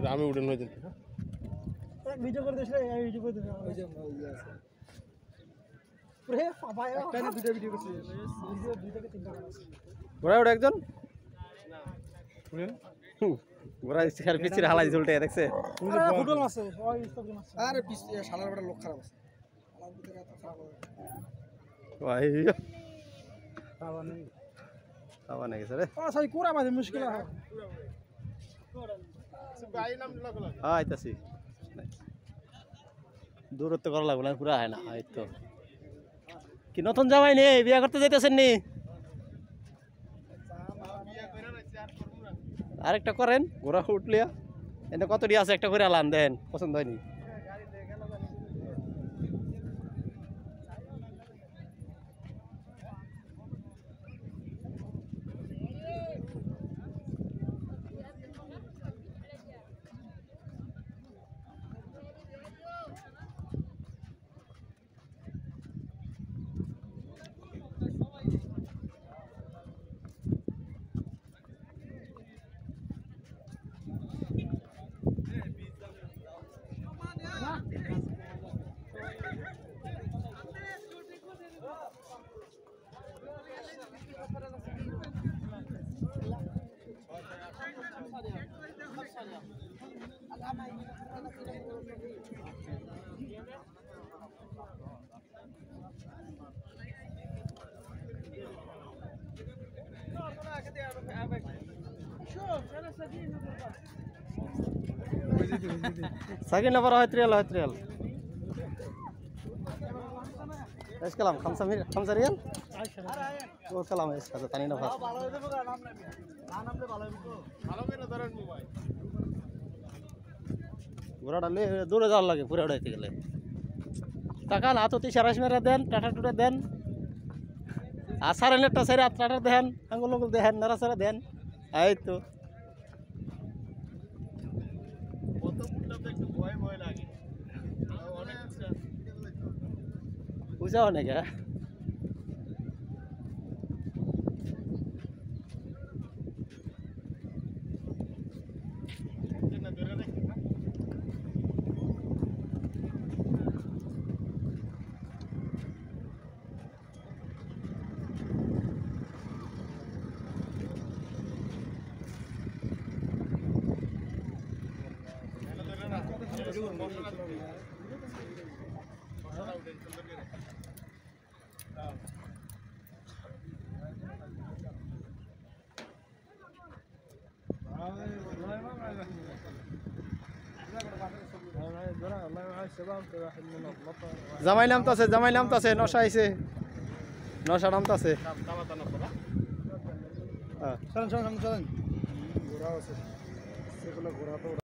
আমি উঠেন হয়ে দিন ভিডিও করে দিস রে ভিডিও করে দিস ওই যে আছে রে বাবা একটা না দুটো ভিডিও করছিস ভিডিও দুই থেকে তিনটা আছে ঘোড়া ওটা একজন না শুনেন ঘোড়া স্টিকার পিছিয়ে হালাই ঝুলটে দেখছে ফুটবল আছে ওই ইনস্টাগ্রাম আছে আরে শালার বড় লোক খারাপ আছে শালার ভিতরে এত খারাপ হবে ভাই বাবা নেই বাবা নাকি স্যার সরি কোরা বাজে মুশকিল হয় আইতাছি দূরত্ব করা লাগবে না পুরা হয় না এই তো কি নতুন জামাই নেই বিয়ে করতে যাইতেছেন নি আরেকটা করেন ঘোড়া উঠলিয়া এনে কতটি আছে একটা করে আলান দেন পছন্দ হয়নি ساكن نفر هاي تريال ايش كلام 5 ريال هو كلام ايش هذا ثاني نفر ঘোড়া ডালে দূরে যাওয়ার লাগে পুরো উড়াইতে গেলে টাকা না তো 30 মেরা দেন টাটা টুটা দেন আর সারেনেরটা সাইরে টাটা দেন আঙ্গুল আঙ্গুল দেন নাড়াচাড়া দেন এই তো বুঝা অনেক জামাই নামতাছে নশা আইছে নশা নামতাছে চলেন ঘোরা আছে সেগুলো ঘোরা তো